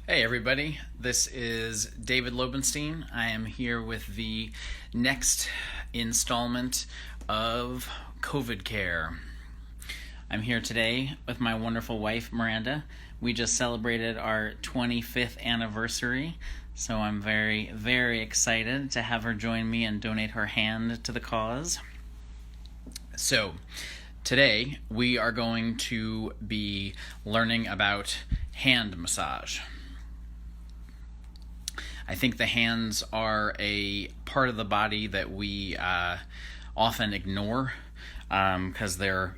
Hey everybody, this is David Lobenstein. I am here with the next installment of COVID Care. I'm here today with my wonderful wife, Miranda. We just celebrated our 25th anniversary, so I'm very, very excited to have her join me and donate her hand to the cause. So, today we are going to be learning about hand massage. I think the hands are a part of the body that we often ignore because they're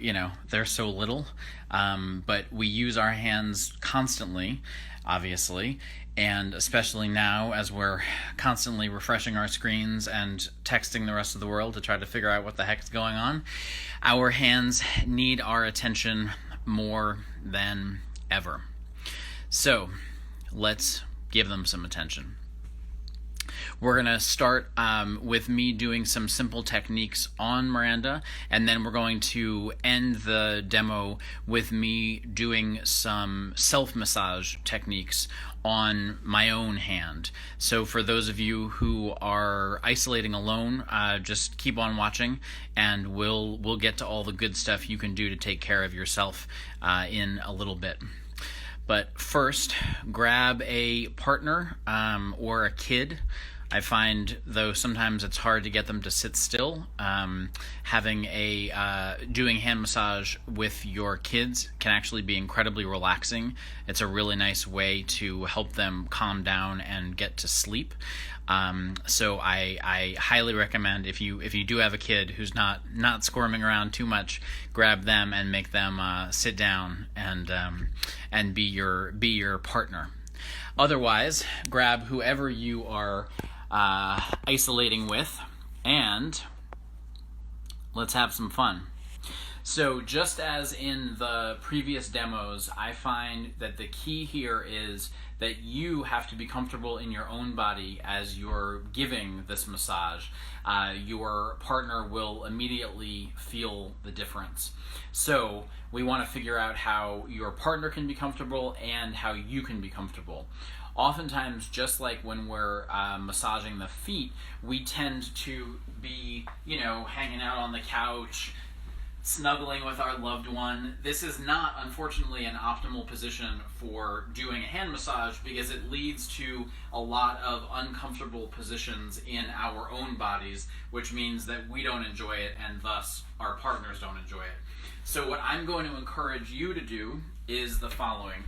so little. But we use our hands constantly, obviously, and especially now as we're constantly refreshing our screens and texting the rest of the world to try to figure out what the heck's going on. Our hands need our attention more than ever. So let's give them some attention. We're going to start with me doing some simple techniques on Miranda, and then we're going to end the demo with me doing some self-massage techniques on my own hand. So for those of you who are isolating alone, just keep on watching, and we'll get to all the good stuff you can do to take care of yourself in a little bit. But first, grab a partner or a kid. I find, though, sometimes it's hard to get them to sit still. Doing hand massage with your kids can actually be incredibly relaxing. It's a really nice way to help them calm down and get to sleep. So I highly recommend, if you do have a kid who's not squirming around too much, grab them and make them sit down and be your partner. Otherwise, grab whoever you are isolating with, and let's have some fun. So just as in the previous demos, I find that the key here is that you have to be comfortable in your own body as you're giving this massage. Your partner will immediately feel the difference. So we want to figure out how your partner can be comfortable and how you can be comfortable. Oftentimes, just like when we're massaging the feet, we tend to be, hanging out on the couch, snuggling with our loved one. This is not, unfortunately, an optimal position for doing a hand massage because it leads to a lot of uncomfortable positions in our own bodies, which means that we don't enjoy it and thus our partners don't enjoy it. So what I'm going to encourage you to do is the following.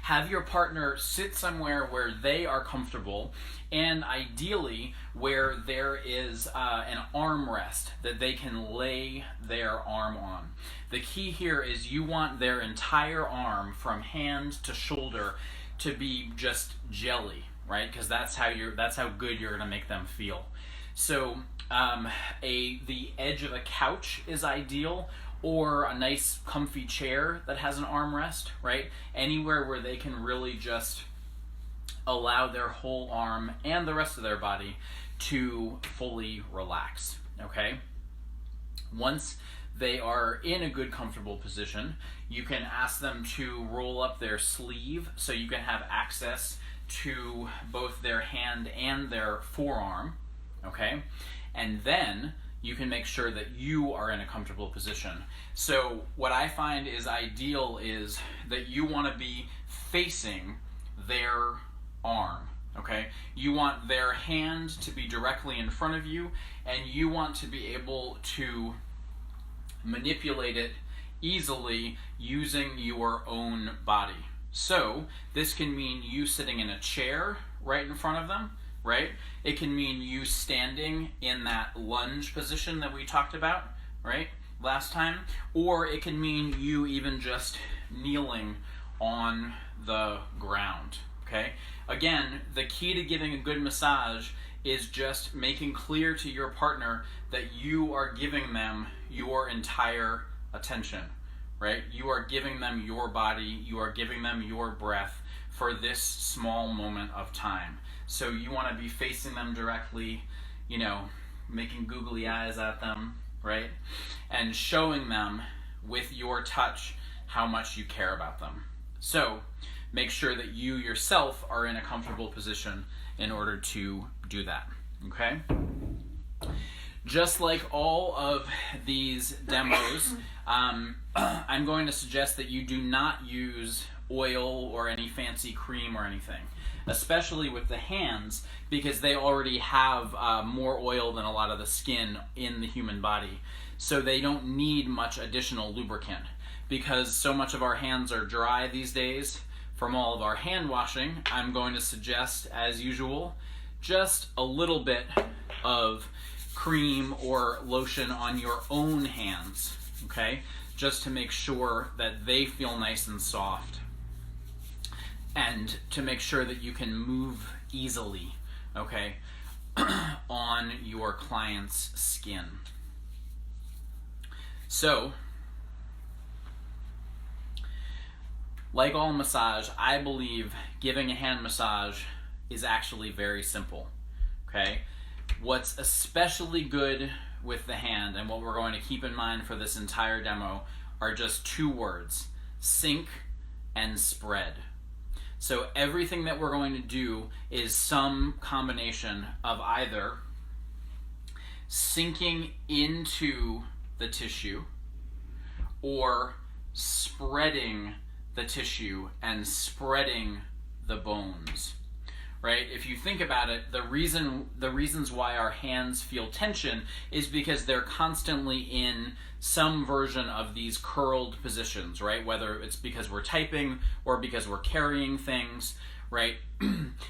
Have your partner sit somewhere where they are comfortable, and ideally where there is an armrest that they can lay their arm on. The key here is you want their entire arm from hand to shoulder to be just jelly, right? Because that's how good you're going to make them feel. So the edge of a couch is ideal, or a nice comfy chair that has an armrest, right? Anywhere where they can really just allow their whole arm and the rest of their body to fully relax, okay? Once they are in a good, comfortable position, you can ask them to roll up their sleeve so you can have access to both their hand and their forearm, okay? And then you can make sure that you are in a comfortable position. So what I find is ideal is that you want to be facing their arm, okay? You want their hand to be directly in front of you, and you want to be able to manipulate it easily using your own body. So this can mean you sitting in a chair right in front of them, right? It can mean you standing in that lunge position that we talked about, right, last time, or it can mean you even just kneeling on the ground, okay? Again, the key to giving a good massage is just making clear to your partner that you are giving them your entire attention, right? You are giving them your body, you are giving them your breath for this small moment of time. So you want to be facing them directly, making googly eyes at them, right? And showing them with your touch how much you care about them. So make sure that you yourself are in a comfortable position in order to do that, okay? Just like all of these demos, I'm going to suggest that you do not use oil or any fancy cream or anything, especially with the hands, because they already have more oil than a lot of the skin in the human body. So they don't need much additional lubricant. Because so much of our hands are dry these days from all of our hand washing, I'm going to suggest, as usual, just a little bit of cream or lotion on your own hands, okay? Just to make sure that they feel nice and soft, and to make sure that you can move easily, okay, on your client's skin. So, like all massage, I believe giving a hand massage is actually very simple, okay? What's especially good with the hand, and what we're going to keep in mind for this entire demo, are just two words: sink and spread. So everything that we're going to do is some combination of either sinking into the tissue or spreading the tissue and spreading the bones, right? If you think about it, the reasons why our hands feel tension is because they're constantly in some version of these curled positions, right? Whether it's because we're typing or because we're carrying things, right?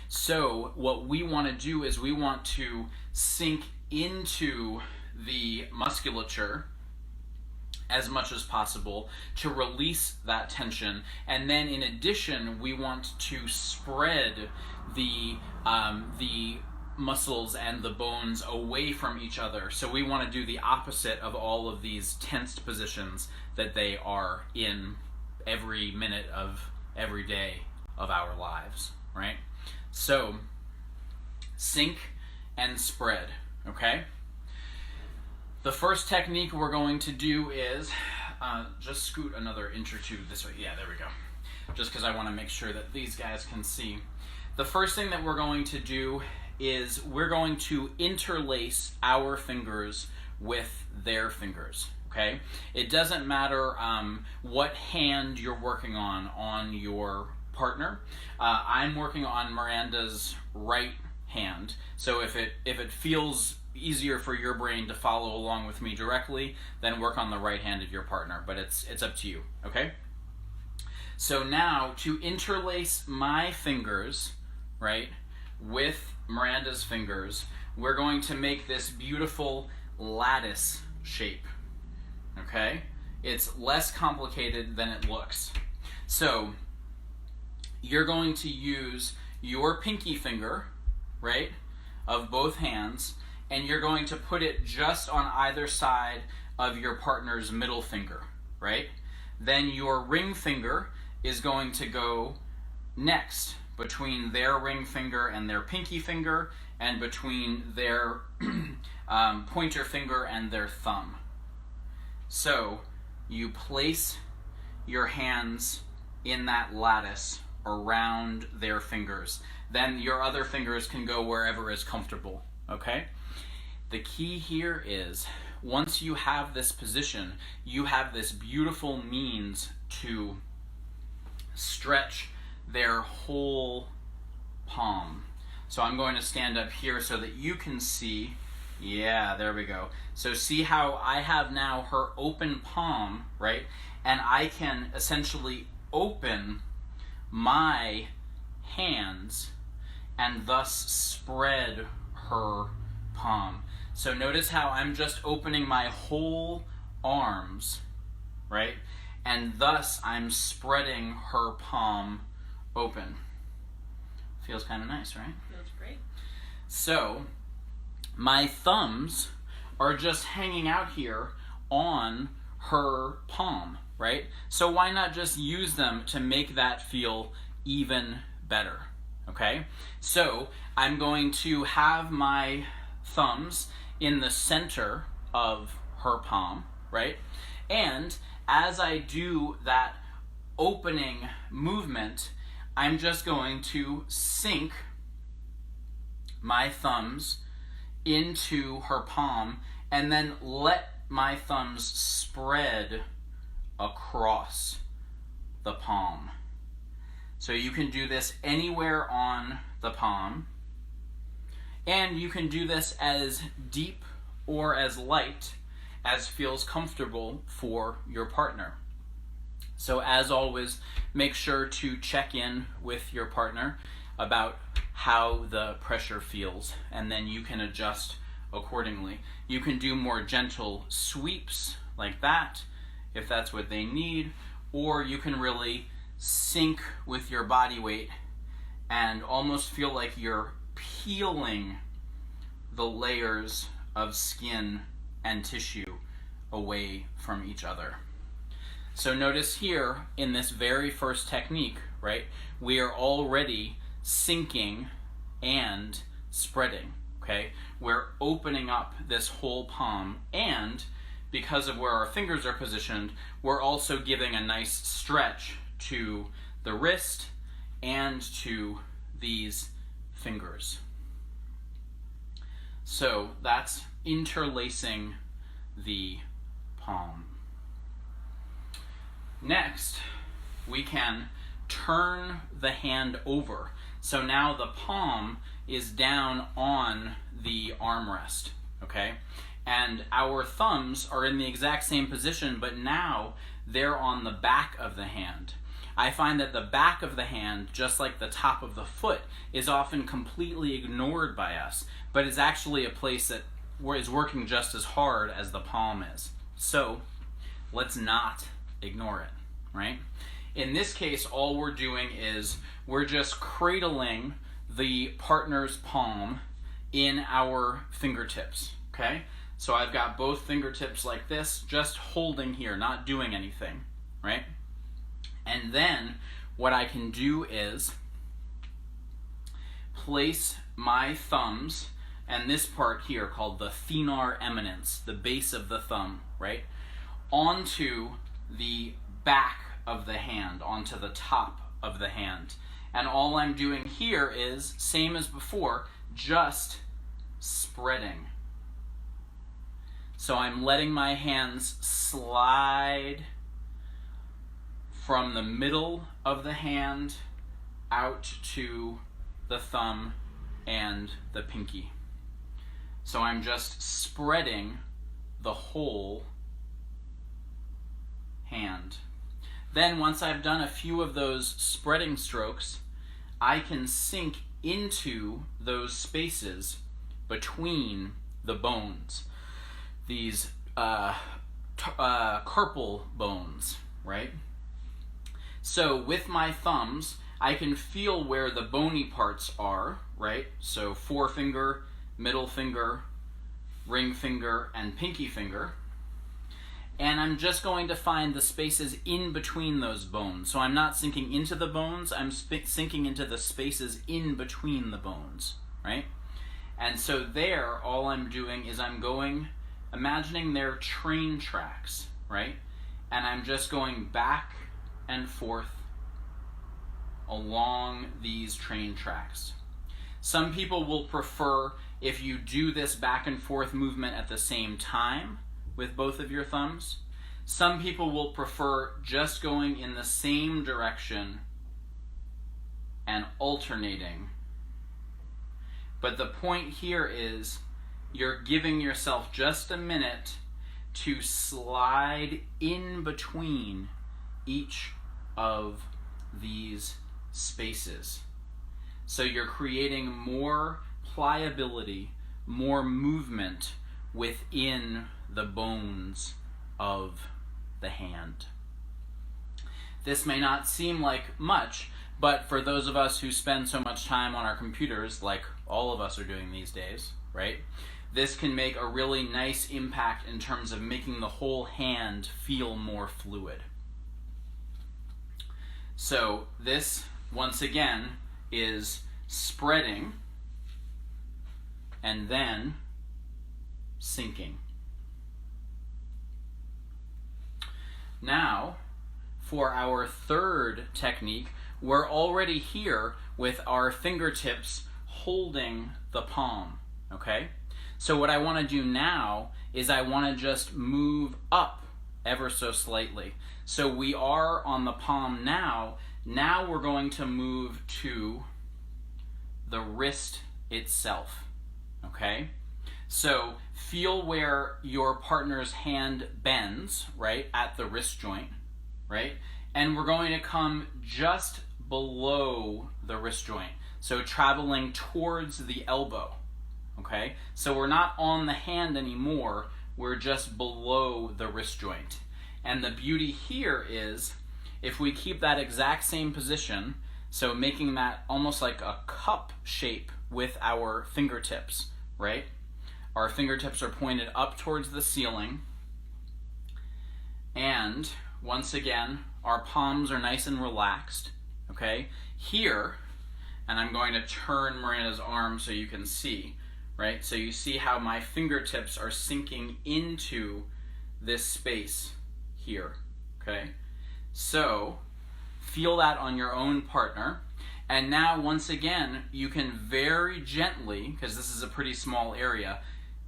So what we want to do is we want to sink into the musculature as much as possible to release that tension, and then in addition we want to spread the muscles and the bones away from each other. So we want to do the opposite of all of these tensed positions that they are in every minute of every day of our lives, right? So sink and spread, okay? The first technique we're going to do is, just scoot another inch or two this way. Yeah, there we go. Just because I want to make sure that these guys can see. The first thing that we're going to do is we're going to interlace our fingers with their fingers, okay? It doesn't matter what hand you're working on your partner. I'm working on Miranda's right hand, so if it feels easier for your brain to follow along with me directly, then work on the right hand of your partner, but it's up to you, okay? So now, to interlace my fingers, right, with Miranda's fingers, we're going to make this beautiful lattice shape, okay? It's less complicated than it looks. So, you're going to use your pinky finger, right, of both hands, and you're going to put it just on either side of your partner's middle finger, right? Then your ring finger is going to go next between their ring finger and their pinky finger, and between their pointer finger and their thumb. So you place your hands in that lattice around their fingers. Then your other fingers can go wherever is comfortable, okay? The key here is, once you have this position, you have this beautiful means to stretch their whole palm. So I'm going to stand up here so that you can see. Yeah, there we go. So see how I have now her open palm, right? And I can essentially open my hands and thus spread her palm. So notice how I'm just opening my whole arms, right? And thus I'm spreading her palm open. Feels kind of nice, right? Feels great. So my thumbs are just hanging out here on her palm, right? So why not just use them to make that feel even better, okay? So I'm going to have my thumbs in the center of her palm, right? And as I do that opening movement, I'm just going to sink my thumbs into her palm and then let my thumbs spread across the palm. So you can do this anywhere on the palm, and you can do this as deep or as light as feels comfortable for your partner. So as always, make sure to check in with your partner about how the pressure feels, and then you can adjust accordingly. You can do more gentle sweeps like that if that's what they need, or you can really sink with your body weight and almost feel like you're peeling the layers of skin and tissue away from each other. So notice here in this very first technique, right, we are already sinking and spreading, okay? We're opening up this whole palm, and because of where our fingers are positioned, we're also giving a nice stretch to the wrist and to these fingers. So that's interlacing the palm. Next, we can turn the hand over. So now the palm is down on the armrest, okay? And our thumbs are in the exact same position, but now they're on the back of the hand. I find that the back of the hand, just like the top of the foot, is often completely ignored by us, but is actually a place that is working just as hard as the palm is. So let's not ignore it, right? In this case, all we're doing is we're just cradling the partner's palm in our fingertips, okay? So I've got both fingertips like this, just holding here, not doing anything, right? And then what I can do is place my thumbs, and this part here called the thenar eminence, the base of the thumb, right, onto the back of the hand, onto the top of the hand. And all I'm doing here is, same as before, just spreading. So I'm letting my hands slide from the middle of the hand out to the thumb and the pinky. So I'm just spreading the whole hand. Then once I've done a few of those spreading strokes, I can sink into those spaces between the bones, these carpal bones, right? So with my thumbs, I can feel where the bony parts are, right? So forefinger, middle finger, ring finger, and pinky finger. And I'm just going to find the spaces in between those bones. So I'm not sinking into the bones, I'm sinking into the spaces in between the bones, right? And so there, all I'm doing is I'm going, imagining they're train tracks, right? And I'm just going back and forth along these train tracks. Some people will prefer if you do this back and forth movement at the same time with both of your thumbs. Some people will prefer just going in the same direction and alternating. But the point here is you're giving yourself just a minute to slide in between each of these spaces. So you're creating more pliability, more movement within the bones of the hand. This may not seem like much, but for those of us who spend so much time on our computers, like all of us are doing these days, right? This can make a really nice impact in terms of making the whole hand feel more fluid. So this, once again, is spreading and then sinking. Now, for our third technique, we're already here with our fingertips holding the palm, okay? So what I want to do now is I want to just move up ever so slightly. So we are on the palm now. Now we're going to move to the wrist itself, okay? So feel where your partner's hand bends, right, at the wrist joint, right? And we're going to come just below the wrist joint. So traveling towards the elbow, okay? So we're not on the hand anymore, we're just below the wrist joint. And the beauty here is, if we keep that exact same position, so making that almost like a cup shape with our fingertips, right? Our fingertips are pointed up towards the ceiling. And once again, our palms are nice and relaxed, okay? Here, and I'm going to turn Miranda's arm so you can see, right? So you see how my fingertips are sinking into this space here, okay? So feel that on your own partner. And now, once again, you can very gently, because this is a pretty small area,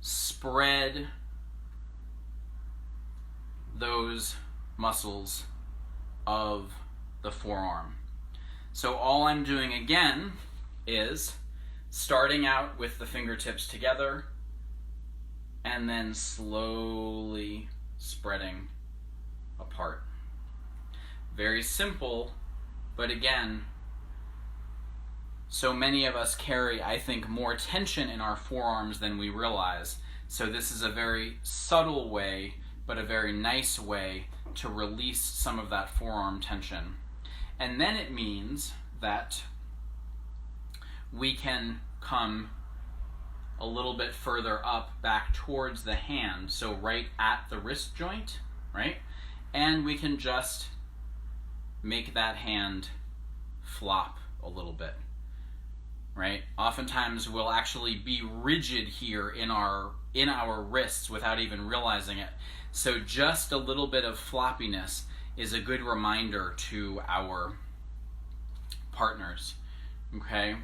spread those muscles of the forearm. So all I'm doing again is starting out with the fingertips together and then slowly spreading apart. Very simple, but again, so many of us carry, I think, more tension in our forearms than we realize. So this is a very subtle way, but a very nice way to release some of that forearm tension. And then it means that we can come a little bit further up back towards the hand, so right at the wrist joint, right? And we can just make that hand flop a little bit, right? Oftentimes we'll actually be rigid here in our wrists without even realizing it. So just a little bit of floppiness is a good reminder to our partners, okay?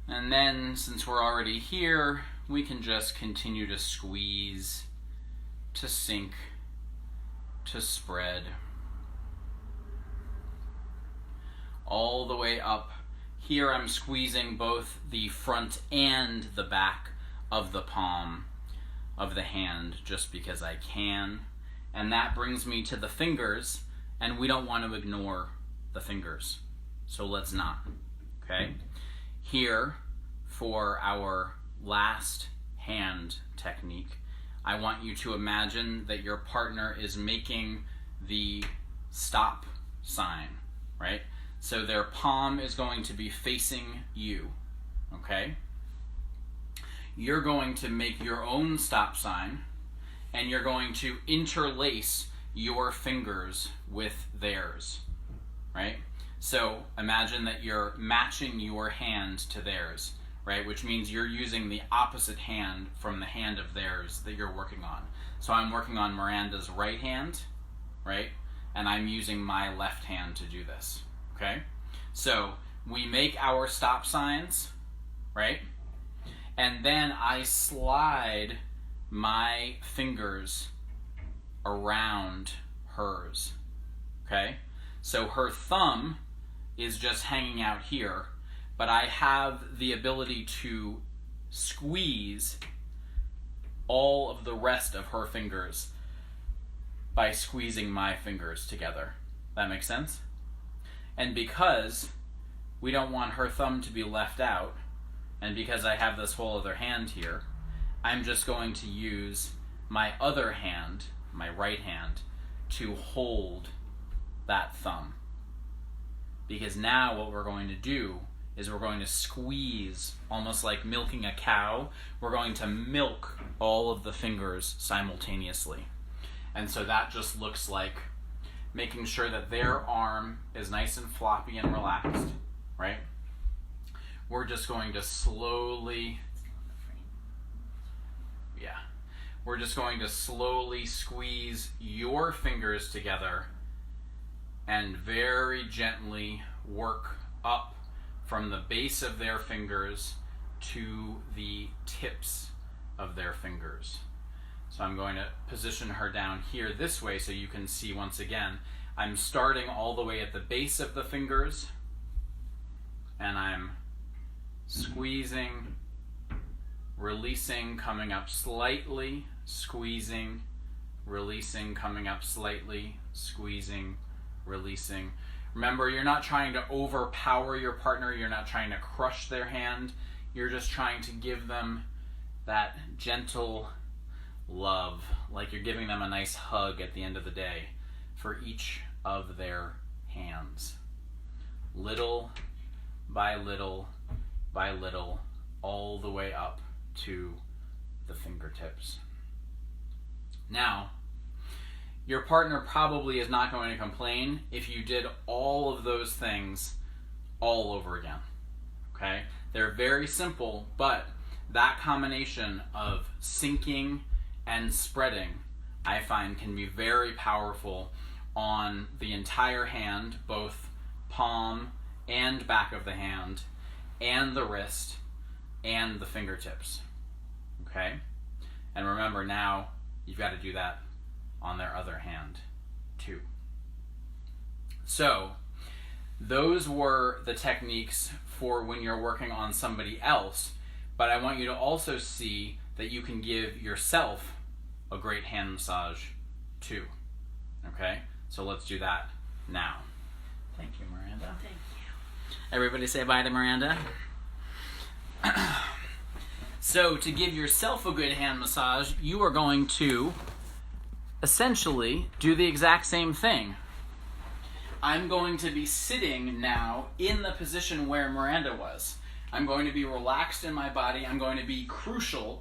And then, since we're already here, we can just continue to squeeze, to sink, to spread, all the way up. Here I'm squeezing both the front and the back of the palm of the hand just because I can. And that brings me to the fingers, and we don't want to ignore the fingers. So let's not, okay? Here, for our last hand technique, I want you to imagine that your partner is making the stop sign, right? So their palm is going to be facing you, okay? You're going to make your own stop sign, and you're going to interlace your fingers with theirs, right? So imagine that you're matching your hand to theirs, right? Which means you're using the opposite hand from the hand of theirs that you're working on. So I'm working on Miranda's right hand, right? And I'm using my left hand to do this, okay? So we make our stop signs, right? And then I slide my fingers around hers, okay? So her thumb is just hanging out here, but I have the ability to squeeze all of the rest of her fingers by squeezing my fingers together. That makes sense? And because we don't want her thumb to be left out, and because I have this whole other hand here, I'm just going to use my other hand, my right hand, to hold that thumb. Because now what we're going to do is we're going to squeeze, almost like milking a cow. We're going to milk all of the fingers simultaneously. And so that just looks like making sure that their arm is nice and floppy and relaxed, right? We're just going to slowly, we're just going to slowly squeeze your fingers together and very gently work up from the base of their fingers to the tips of their fingers. So I'm going to position her down here this way so you can see once again, I'm starting all the way at the base of the fingers and I'm squeezing, releasing, coming up slightly, squeezing, releasing, coming up slightly, squeezing, releasing. Remember, you're not trying to overpower your partner, you're not trying to crush their hand, you're just trying to give them that gentle love, like you're giving them a nice hug at the end of the day for each of their hands. Little by little by little, all the way up to the fingertips. Now, your partner probably is not going to complain if you did all of those things all over again. Okay? They're very simple, but that combination of sinking and spreading, I find, can be very powerful on the entire hand, both palm and back of the hand, and the wrist, and the fingertips. Okay? And remember, now you've got to do that on their other hand too. So, those were the techniques for when you're working on somebody else, but I want you to also see that you can give yourself a great hand massage too. Okay? So let's do that now. Thank you, Miranda. Thank you. Everybody say bye to Miranda. So to give yourself a good hand massage, you are going to essentially do the exact same thing. I'm going to be sitting now in the position where Miranda was. I'm going to be relaxed in my body. I'm going to be crucial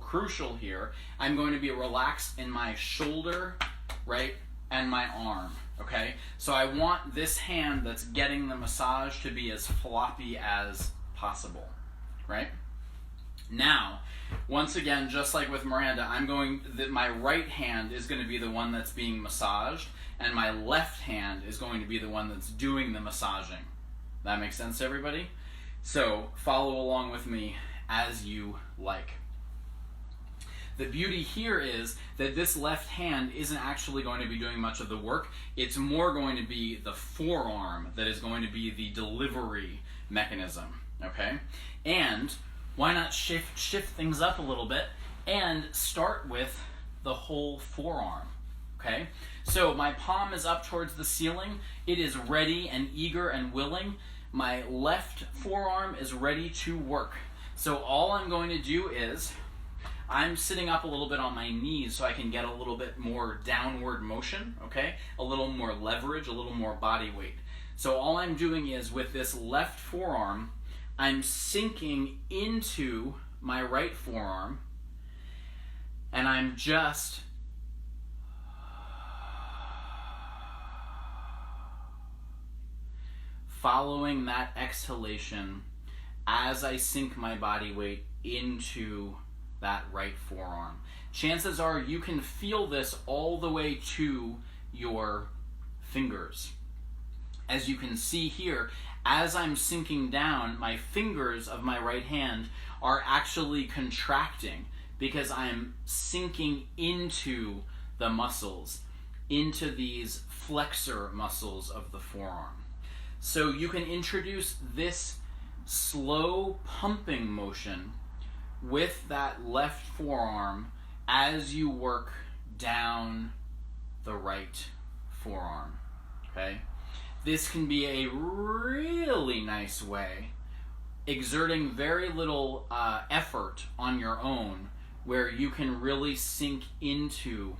here. I'm going to be relaxed in my shoulder, right, and my arm, okay? So I want this hand that's getting the massage to be as floppy as possible, right? Now, once again, just like with Miranda, my right hand is going to be the one that's being massaged, and my left hand is going to be the one that's doing the massaging. That makes sense to everybody? So, follow along with me as you like. The beauty here is that this left hand isn't actually going to be doing much of the work. It's more going to be the forearm that is going to be the delivery mechanism, okay? And why not shift things up a little bit and start with the whole forearm, okay? So my palm is up towards the ceiling. It is ready and eager and willing. My left forearm is ready to work. So all I'm going to do is, I'm sitting up a little bit on my knees so I can get a little bit more downward motion, okay? A little more leverage, a little more body weight. So all I'm doing is, with this left forearm, I'm sinking into my right forearm, and I'm just following that exhalation as I sink my body weight into that right forearm. Chances are you can feel this all the way to your fingers. As you can see here, as I'm sinking down, my fingers of my right hand are actually contracting because I'm sinking into the muscles, into these flexor muscles of the forearm. So you can introduce this slow pumping motion with that left forearm as you work down the right forearm, okay? This can be a really nice way, exerting very little effort on your own, where you can really sink into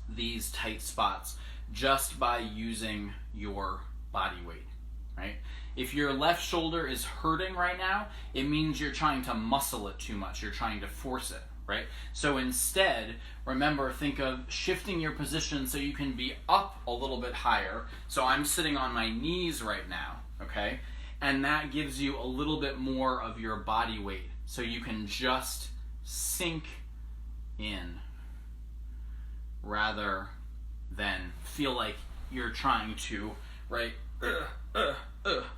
these tight spots just by using your body weight, right? If your left shoulder is hurting right now, it means you're trying to muscle it too much. You're trying to force it, right? So instead, remember, think of shifting your position so you can be up a little bit higher. So I'm sitting on my knees right now, okay? And that gives you a little bit more of your body weight, so you can just sink in rather than feel like you're trying to, right,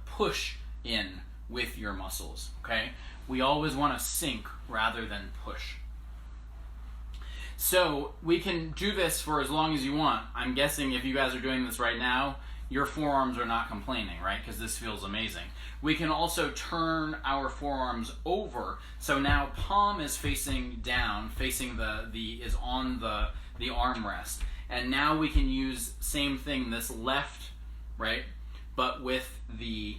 push in with your muscles, okay? We always want to sink rather than push. So we can do this for as long as you want. I'm guessing if you guys are doing this right now, your forearms are not complaining, right? Because this feels amazing. We can also turn our forearms over. So now palm is facing down, facing is on the armrest. And now we can use same thing, this left, right? But with the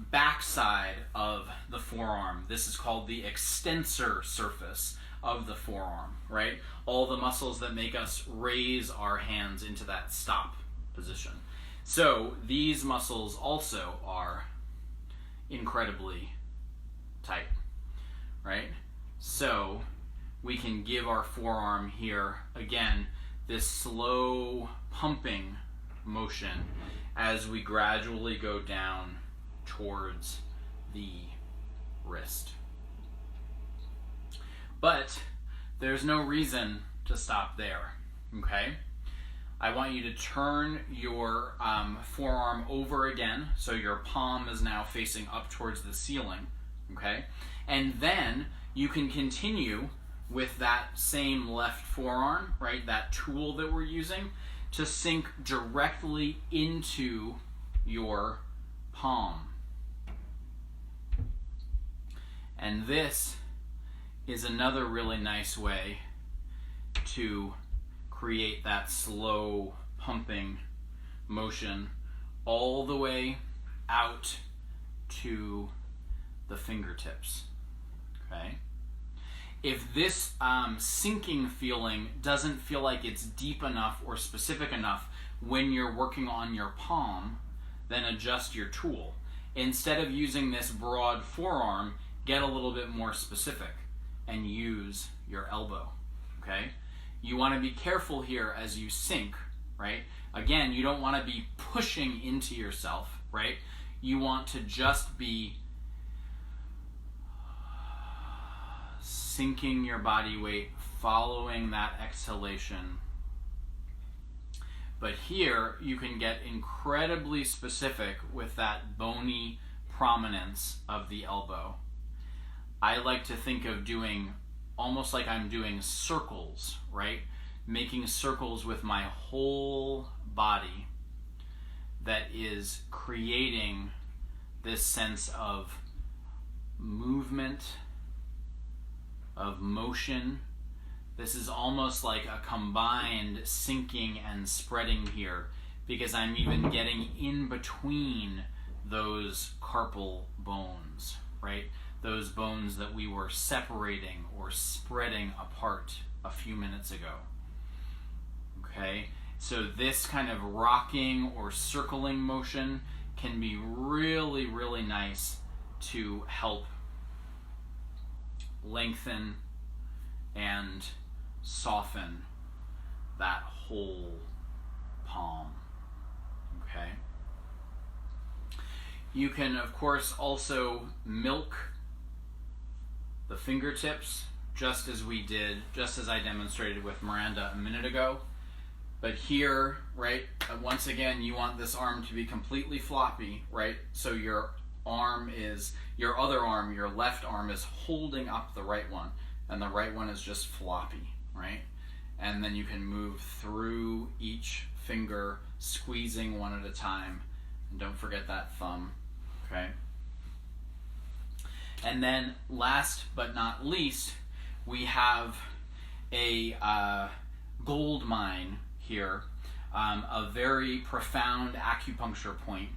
back side of the forearm. This is called the extensor surface of the forearm, right? All the muscles that make us raise our hands into that stop position. So these muscles also are incredibly tight, right? So we can give our forearm here, again, this slow pumping motion as we gradually go down towards the wrist. But there's no reason to stop there, okay? I want you to turn your forearm over again, so your palm is now facing up towards the ceiling, okay? And then you can continue with that same left forearm, right, that tool that we're using, to sink directly into your palm. And this is another really nice way to create that slow pumping motion all the way out to the fingertips, okay? If this sinking feeling doesn't feel like it's deep enough or specific enough when you're working on your palm, then adjust your tool. Instead of using this broad forearm, get a little bit more specific and use your elbow, okay? You want to be careful here as you sink, right? Again, you don't want to be pushing into yourself, right? You want to just be sinking your body weight, following that exhalation. But here, you can get incredibly specific with that bony prominence of the elbow. I like to think of doing almost like I'm doing circles, right? Making circles with my whole body that is creating this sense of movement, of motion. This is almost like a combined sinking and spreading here, because I'm even getting in between those carpal bones, right? Those bones that we were separating or spreading apart a few minutes ago. Okay, so this kind of rocking or circling motion can be really, really nice to help lengthen and soften that whole palm. Okay. You can, of course, also milk the fingertips, just as I demonstrated with Miranda a minute ago. But here, right, once again, you want this arm to be completely floppy, right? So your other arm, your left arm, is holding up the right one, and the right one is just floppy, right? And then you can move through each finger, squeezing one at a time. And don't forget that thumb, okay? And then last but not least, we have a gold mine here, a very profound acupuncture point,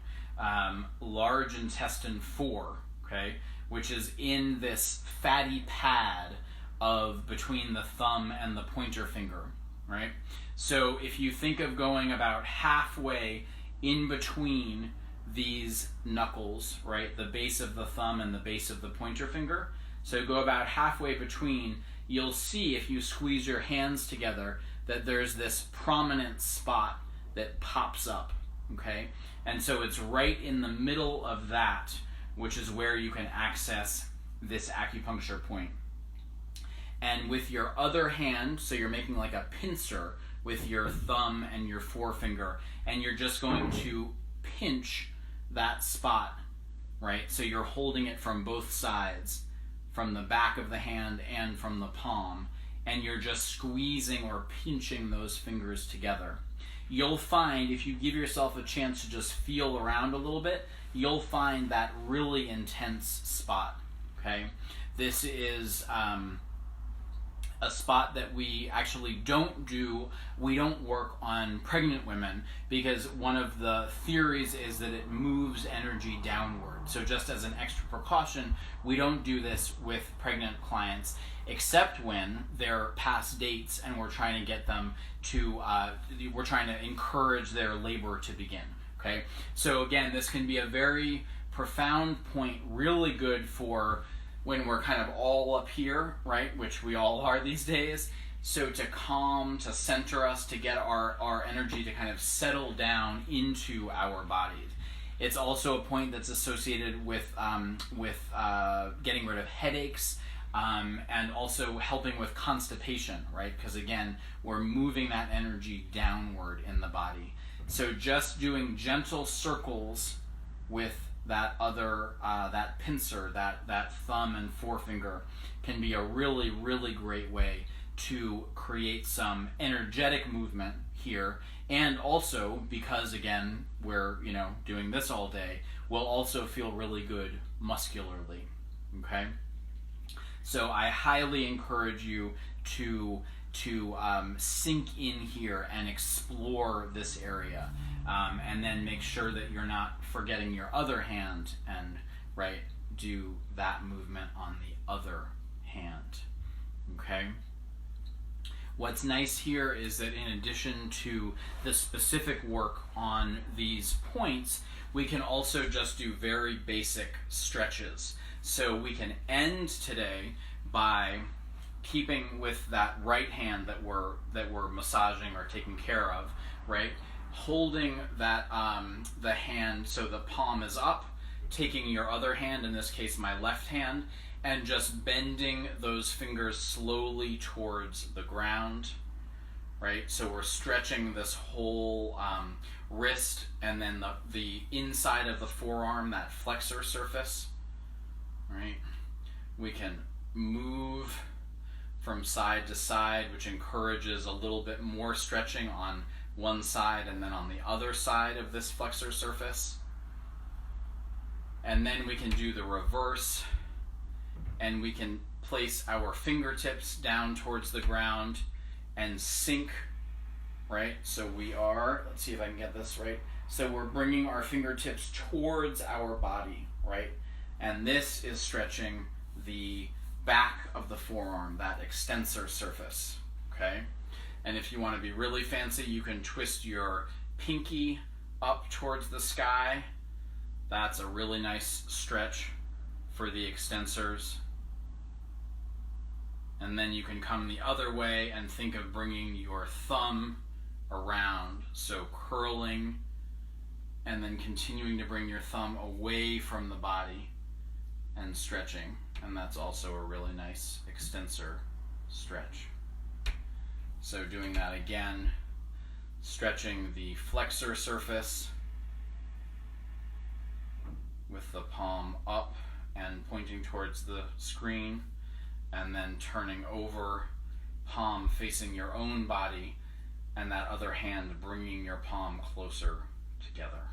large intestine 4, okay, which is in this fatty pad of between the thumb and the pointer finger, right? So if you think of going about halfway in between these knuckles, right, the base of the thumb and the base of the pointer finger, so go about halfway between, you'll see if you squeeze your hands together that there's this prominent spot that pops up, okay? And so it's right in the middle of that, which is where you can access this acupuncture point. And with your other hand, so you're making like a pincer with your thumb and your forefinger, and you're just going to pinch that spot, right? So you're holding it from both sides, from the back of the hand and from the palm, and you're just squeezing or pinching those fingers together. You'll find, if you give yourself a chance to just feel around a little bit, you'll find that really intense spot, okay? This is a spot that we actually don't do. We don't work on pregnant women because one of the theories is that it moves energy downward. So just as an extra precaution, we don't do this with pregnant clients, except when they're past dates and we're trying to get them to, we're trying to encourage their labor to begin, okay? So again, this can be a very profound point, really good for when we're kind of all up here, right, which we all are these days. So to calm, to center us, to get our energy to kind of settle down into our bodies. It's also a point that's associated with getting rid of headaches, and also helping with constipation, right? Because again, we're moving that energy downward in the body. So just doing gentle circles with that other, that pincer, that thumb and forefinger can be a really, really great way to create some energetic movement here. And also, because again, we're, doing this all day, we'll also feel really good muscularly, okay? So I highly encourage you to sink in here and explore this area, and then make sure that you're not forgetting your other hand and do that movement on the other hand. Okay. What's nice here is that in addition to the specific work on these points, we can also just do very basic stretches. So we can end today by keeping with that right hand that we're massaging or taking care of, right? Holding that the hand so the palm is up, taking your other hand, in this case my left hand, and just bending those fingers slowly towards the ground, right? So we're stretching this whole wrist, and then the inside of the forearm, that flexor surface, right? We can move from side to side, which encourages a little bit more stretching on one side and then on the other side of this flexor surface. And then we can do the reverse, and we can place our fingertips down towards the ground and sink, right? So we are, let's see if I can get this right. So we're bringing our fingertips towards our body, right? And this is stretching the back of the forearm, that extensor surface, okay? And if you want to be really fancy, you can twist your pinky up towards the sky. That's a really nice stretch for the extensors. And then you can come the other way and think of bringing your thumb around, so curling, and then continuing to bring your thumb away from the body and stretching. And that's also a really nice extensor stretch. So doing that again, stretching the flexor surface with the palm up and pointing towards the screen, and then turning over, palm facing your own body, and that other hand bringing your palm closer together.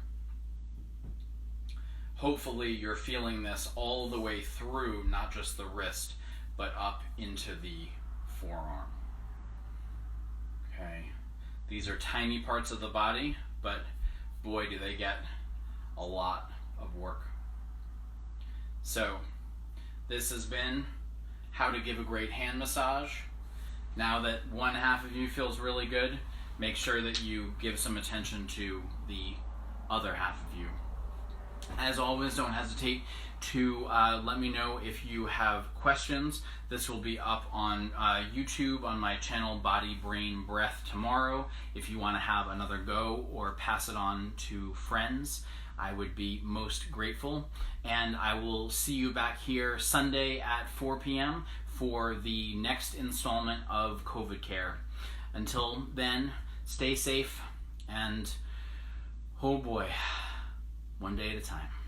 Hopefully you're feeling this all the way through, not just the wrist, but up into the forearm. Okay, these are tiny parts of the body, but boy, do they get a lot of work. So this has been how to give a great hand massage. Now that one half of you feels really good, make sure that you give some attention to the other half of you. As always, don't hesitate to let me know if you have questions. This will be up on YouTube on my channel Body, Brain, Breath tomorrow. If you want to have another go or pass it on to friends, I would be most grateful. And I will see you back here Sunday at 4 p.m. for the next installment of COVID Care. Until then, stay safe, and oh boy, one day at a time.